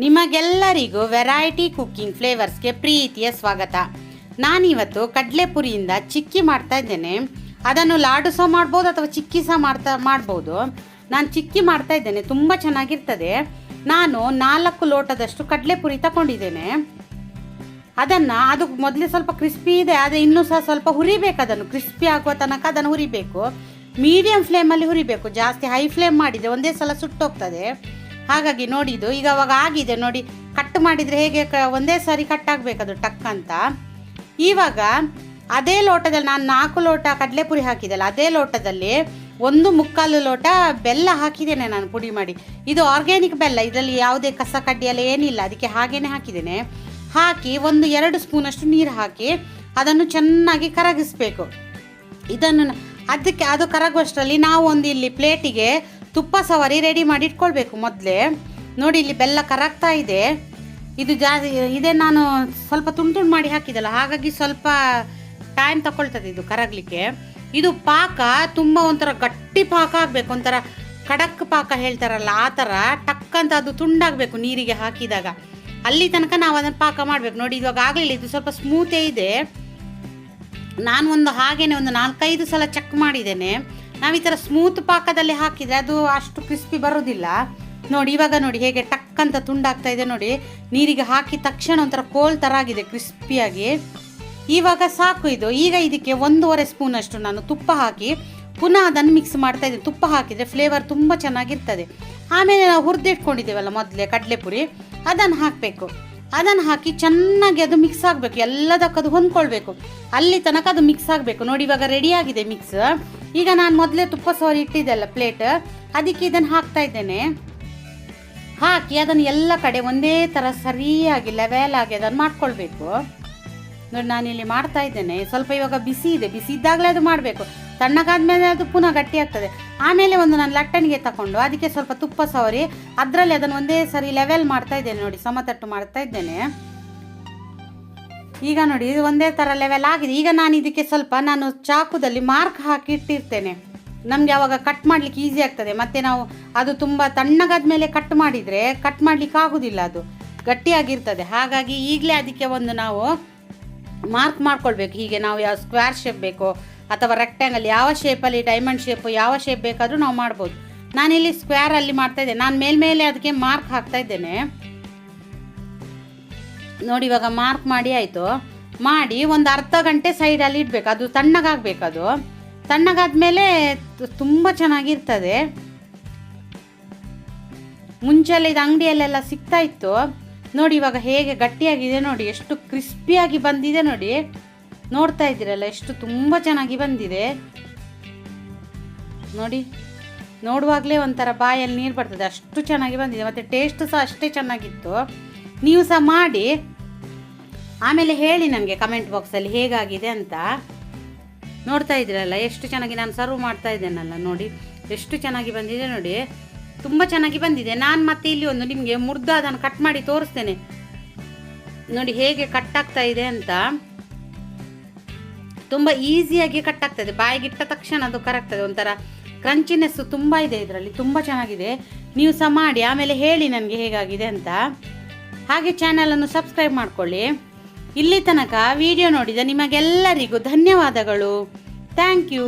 ನಿಮಗೆಲ್ಲರಿಗೂ variety cooking ಫ್ಲೇವರ್ಸ್ಗೆ ಪ್ರೀತಿಯ ಸ್ವಾಗತ. ನಾನಿವತ್ತು ಕಡಲೆಪುರಿಯಿಂದ ಚಿಕ್ಕಿ ಮಾಡ್ತಾ ಇದ್ದೇನೆ. ಅದನ್ನು ಲಾಡು ಸಹ ಮಾಡ್ಬೋದು ಅಥವಾ ಚಿಕ್ಕಿ ಸಹ ಮಾಡ್ಬೋದು. ನಾನು ಚಿಕ್ಕಿ ಮಾಡ್ತಾ ಇದ್ದೇನೆ, ತುಂಬ ಚೆನ್ನಾಗಿರ್ತದೆ. ನಾನು 4 ಲೋಟದಷ್ಟು ಕಡಲೆಪುರಿ ತಗೊಂಡಿದ್ದೇನೆ. ಅದು ಮೊದಲೇ ಸ್ವಲ್ಪ ಕ್ರಿಸ್ಪಿ ಇದೆ, ಆದರೆ ಇನ್ನೂ ಸಹ ಸ್ವಲ್ಪ ಹುರಿಬೇಕು. ಅದನ್ನು ಕ್ರಿಸ್ಪಿ ಆಗುವ ತನಕ ಅದನ್ನು ಹುರಿಬೇಕು. ಮೀಡಿಯಂ ಫ್ಲೇಮಲ್ಲಿ ಹುರಿಬೇಕು, ಜಾಸ್ತಿ ಹೈ ಫ್ಲೇಮ್ ಮಾಡಿದರೆ ಒಂದೇ ಸಲ ಸುಟ್ಟೋಗ್ತದೆ. ಹಾಗಾಗಿ ನೋಡಿ, ಇದು ಈಗ ಅವಾಗ ಆಗಿದೆ ನೋಡಿ. ಕಟ್ ಮಾಡಿದರೆ ಹೇಗೆ ಒಂದೇ ಸಾರಿ ಕಟ್ ಆಗಬೇಕು ಅದು ಟಕ್ ಅಂತ. ಇವಾಗ ಅದೇ ಲೋಟದಲ್ಲಿ ನಾನು 4 ಲೋಟ ಕಡಲೆಪುರಿ ಹಾಕಿದ್ದಲ್ಲ, ಅದೇ ಲೋಟದಲ್ಲಿ 1/4 ಲೋಟ ಬೆಲ್ಲ ಹಾಕಿದ್ದೇನೆ ನಾನು ಪುಡಿ ಮಾಡಿ. ಇದು ಆರ್ಗ್ಯಾನಿಕ್ ಬೆಲ್ಲ, ಇದರಲ್ಲಿ ಯಾವುದೇ ಕಸ ಕಡ್ಡಿ ಎಲ್ಲ ಏನಿಲ್ಲ, ಅದಕ್ಕೆ ಹಾಗೇನೆ ಹಾಕಿದ್ದೇನೆ. ಹಾಕಿ 1-2 ಸ್ಪೂನಷ್ಟು ನೀರು ಹಾಕಿ ಅದನ್ನು ಚೆನ್ನಾಗಿ ಕರಗಿಸ್ಬೇಕು. ಅದು ಕರಗುವಷ್ಟರಲ್ಲಿ ನಾವು ಇಲ್ಲಿ ಪ್ಲೇಟಿಗೆ ತುಪ್ಪ ಸವರಿ ರೆಡಿ ಮಾಡಿ ಇಟ್ಕೊಳ್ಬೇಕು ಮೊದಲೇ. ನೋಡಿ, ಇಲ್ಲಿ ಬೆಲ್ಲ ಕರಗ್ತಾ ಇದೆ. ಇದು ಇದೇ ನಾನು ಸ್ವಲ್ಪ ತುಂಡು ಮಾಡಿ ಹಾಕಿದಲ್ಲ, ಹಾಗಾಗಿ ಸ್ವಲ್ಪ ಟೈಮ್ ತಗೊಳ್ತದೆ ಇದು ಕರಗಲಿಕ್ಕೆ. ಇದು ಪಾಕ ತುಂಬ ಒಂಥರ ಗಟ್ಟಿ ಪಾಕ ಆಗಬೇಕು, ಒಂಥರ ಖಡಕ್ ಪಾಕ ಹೇಳ್ತಾರಲ್ಲ ಆ ಥರ ಟಕ್ಕಂತ ಅದು ತುಂಡಾಗಬೇಕು ನೀರಿಗೆ ಹಾಕಿದಾಗ. ಅಲ್ಲಿ ತನಕ ನಾವು ಅದನ್ನು ಪಾಕ ಮಾಡಬೇಕು. ನೋಡಿ, ಇವಾಗ ಆಗಲಿಲ್ಲ, ಇದು ಸ್ವಲ್ಪ ಸ್ಮೂತೇ ಇದೆ. ನಾನು ಹಾಗೇನೆ 4-5 ಸಲ ಚೆಕ್ ಮಾಡಿದ್ದೇನೆ. ನಾವು ಈ ಥರ ಸ್ಮೂತ್ ಪಾಕದಲ್ಲಿ ಹಾಕಿದರೆ ಅದು ಅಷ್ಟು ಕ್ರಿಸ್ಪಿ ಬರೋದಿಲ್ಲ. ನೋಡಿ, ಇವಾಗ ನೋಡಿ ಹೇಗೆ ಟಕ್ಕಂತ ತುಂಡಾಗ್ತಾ ಇದೆ ನೋಡಿ. ನೀರಿಗೆ ಹಾಕಿದ ತಕ್ಷಣ ಒಂಥರ ಕೋಲ್ ಥರ ಆಗಿದೆ ಕ್ರಿಸ್ಪಿಯಾಗಿ. ಇವಾಗ ಸಾಕು ಇದು. ಈಗ ಇದಕ್ಕೆ 1.5 ಸ್ಪೂನಷ್ಟು ನಾನು ತುಪ್ಪ ಹಾಕಿ ಪುನಃ ಅದನ್ನು ಮಿಕ್ಸ್ ಮಾಡ್ತಾ ಇದ್ದೀನಿ. ತುಪ್ಪ ಹಾಕಿದರೆ ಫ್ಲೇವರ್ ತುಂಬ ಚೆನ್ನಾಗಿರ್ತದೆ. ಆಮೇಲೆ ನಾವು ಹುರಿದಿಟ್ಕೊಂಡಿದ್ದೇವಲ್ಲ ಮೊದಲೇ ಕಡಲೆಪುರಿ, ಅದನ್ನು ಹಾಕಬೇಕು. ಅದನ್ನು ಹಾಕಿ ಚೆನ್ನಾಗಿ ಅದು ಮಿಕ್ಸ್ ಆಗಬೇಕು, ಎಲ್ಲದಕ್ಕೂ ಅದು ಹೊಂದ್ಕೊಳ್ಬೇಕು. ಅಲ್ಲಿ ತನಕ ಅದು ಮಿಕ್ಸ್ ಆಗಬೇಕು. ನೋಡಿ, ಇವಾಗ ರೆಡಿಯಾಗಿದೆ ಮಿಕ್ಸ್. ಈಗ ನಾನು ಮೊದಲೇ ತುಪ್ಪ ಸವರಿ ಇಟ್ಟಿದ್ದೆಲ್ಲ ಪ್ಲೇಟ್, ಅದಕ್ಕೆ ಇದನ್ನು ಹಾಕ್ತಾ ಇದ್ದೇನೆ. ಹಾಕಿ ಅದನ್ನು ಎಲ್ಲ ಕಡೆ ಒಂದೇ ಥರ ಸರಿಯಾಗಿ ಲೆವೆಲ್ ಆಗಿ ಅದನ್ನು ಮಾಡ್ಕೊಳ್ಬೇಕು. ನೋಡಿ, ನಾನಿಲ್ಲಿ ಮಾಡ್ತಾ ಇದ್ದೇನೆ. ಸ್ವಲ್ಪ ಇವಾಗ ಬಿಸಿ ಇದೆ, ಬಿಸಿ ಇದ್ದಾಗಲೇ ಅದು ಮಾಡಬೇಕು. ತಣ್ಣಗಾದ್ಮೇಲೆ ಅದು ಪುನಃ ಗಟ್ಟಿ ಆಗ್ತದೆ. ಆಮೇಲೆ ನಾನು ಲಟ್ಟಣಿಗೆ ತಗೊಂಡು ಅದಕ್ಕೆ ಸ್ವಲ್ಪ ತುಪ್ಪ ಸವರಿ ಅದರಲ್ಲಿ ಅದನ್ನು ಒಂದೇ ಸರಿ ಲೆವೆಲ್ ಮಾಡ್ತಾ ಇದ್ದೇನೆ. ನೋಡಿ, ಸಮತಟ್ಟು ಮಾಡ್ತಾ ಇದ್ದೇನೆ. ಈಗ ನೋಡಿ, ಇದು ಒಂದೇ ಥರ ಲೆವೆಲ್ ಆಗಿದೆ. ಈಗ ಇದಕ್ಕೆ ನಾನು ಚಾಕುದಲ್ಲಿ ಮಾರ್ಕ್ ಹಾಕಿ ಇಟ್ಟಿರ್ತೇನೆ. ನಮಗೆ ಆವಾಗ ಕಟ್ ಮಾಡಲಿಕ್ಕೆ ಈಸಿ ಆಗ್ತದೆ. ಮತ್ತು ನಾವು ಅದು ತುಂಬ ತಣ್ಣಗಾದ್ಮೇಲೆ ಕಟ್ ಮಾಡಿದರೆ ಕಟ್ ಮಾಡಲಿಕ್ಕೆ ಆಗೋದಿಲ್ಲ, ಅದು ಗಟ್ಟಿಯಾಗಿರ್ತದೆ. ಹಾಗಾಗಿ ಈಗಲೇ ಅದಕ್ಕೆ ನಾವು ಮಾರ್ಕ್ ಮಾಡ್ಕೊಳ್ಬೇಕು. ಹೀಗೆ ನಾವು ಯಾವ ಸ್ಕ್ವೇರ್ ಶೇಪ್ ಬೇಕೋ ಅಥವಾ ರೆಕ್ಟ್ಯಾಂಗಲ್, ಯಾವ ಶೇಪಲ್ಲಿ, ಡೈಮಂಡ್ ಶೇಪು, ಯಾವ ಶೇಪ್ ಬೇಕಾದರೂ ನಾವು ಮಾಡ್ಬೋದು. ನಾನಿಲ್ಲಿ ಸ್ಕ್ವೇರಲ್ಲಿ ಮಾಡ್ತಾ ಇದ್ದೇನೆ. ನಾನು ಮೇಲ್ಮೇಲೆ ಅದಕ್ಕೆ ಮಾರ್ಕ್ ಹಾಕ್ತಾ ಇದ್ದೇನೆ. ನೋಡಿ, ಇವಾಗ ಮಾರ್ಕ್ ಮಾಡಿ ಆಯಿತು. ಮಾಡಿ ಒಂದು ಅರ್ಧ ಗಂಟೆ ಸೈಡಲ್ಲಿ ಇಡಬೇಕು. ಅದು ತಣ್ಣಗಾಗಬೇಕು. ಅದು ತಣ್ಣಗಾದ್ಮೇಲೆ ತುಂಬ ಚೆನ್ನಾಗಿರ್ತದೆ. ಮುಂಚೆಲ್ಲ ಇದು ಅಂಗಡಿಯಲ್ಲೆಲ್ಲ ಸಿಗ್ತಾ ಇತ್ತು. ನೋಡಿ, ಇವಾಗ ಹೇಗೆ ಗಟ್ಟಿಯಾಗಿದೆ ನೋಡಿ, ಎಷ್ಟು ಕ್ರಿಸ್ಪಿಯಾಗಿ ಬಂದಿದೆ ನೋಡಿ. ನೋಡ್ತಾ ಇದ್ದೀರಲ್ಲ, ಎಷ್ಟು ತುಂಬ ಚೆನ್ನಾಗಿ ಬಂದಿದೆ ನೋಡಿ. ನೋಡುವಾಗಲೇ ಒಂಥರ ಬಾಯಲ್ಲಿ ನೀರು ಬರ್ತದೆ, ಅಷ್ಟು ಚೆನ್ನಾಗಿ ಬಂದಿದೆ. ಮತ್ತು ಟೇಸ್ಟ್ ಸಹ ಅಷ್ಟೇ ಚೆನ್ನಾಗಿತ್ತು. ನೀವು ಸಹ ಮಾಡಿ ಆಮೇಲೆ ಹೇಳಿ ನನಗೆ ಕಮೆಂಟ್ ಬಾಕ್ಸಲ್ಲಿ ಹೇಗಾಗಿದೆ ಅಂತ. ನೋಡ್ತಾ ಇದ್ದೀರಲ್ಲ ಎಷ್ಟು ಚೆನ್ನಾಗಿ ನಾನು ಸರ್ವ್ ಮಾಡ್ತಾ ಇದ್ದೇನಲ್ಲ, ನೋಡಿ ಎಷ್ಟು ಚೆನ್ನಾಗಿ ಬಂದಿದೆ ನೋಡಿ, ತುಂಬ ಚೆನ್ನಾಗಿ ಬಂದಿದೆ. ನಾನು ಮತ್ತೆ ಇಲ್ಲಿ ನಿಮಗೆ ಮುರ್ದು ಅದನ್ನು ಕಟ್ ಮಾಡಿ ತೋರಿಸ್ತೇನೆ. ನೋಡಿ ಹೇಗೆ ಕಟ್ ಆಗ್ತಾ ಇದೆ ಅಂತ. ತುಂಬ ಈಸಿಯಾಗಿ ಕಟ್ ಆಗ್ತದೆ, ಬಾಯಿಗಿಟ್ಟ ತಕ್ಷಣ ಅದು ಕರಗ್ತದೆ. ಒಂಥರ ಕ್ರಂಚಿನೆಸ್ಸು ತುಂಬ ಇದೆ ಇದರಲ್ಲಿ, ತುಂಬ ಚೆನ್ನಾಗಿದೆ. ನೀವು ಸಹ ಮಾಡಿ ಆಮೇಲೆ ಹೇಳಿ ನನಗೆ ಹೇಗಾಗಿದೆ ಅಂತ. ಹಾಗೆ ಚಾನಲನ್ನು ಸಬ್ಸ್ಕ್ರೈಬ್ ಮಾಡ್ಕೊಳ್ಳಿ. ಇಲ್ಲಿ ತನಕ ವಿಡಿಯೋ ನೋಡಿದ ನಿಮಗೆಲ್ಲರಿಗೂ ಧನ್ಯವಾದಗಳು. Thank you.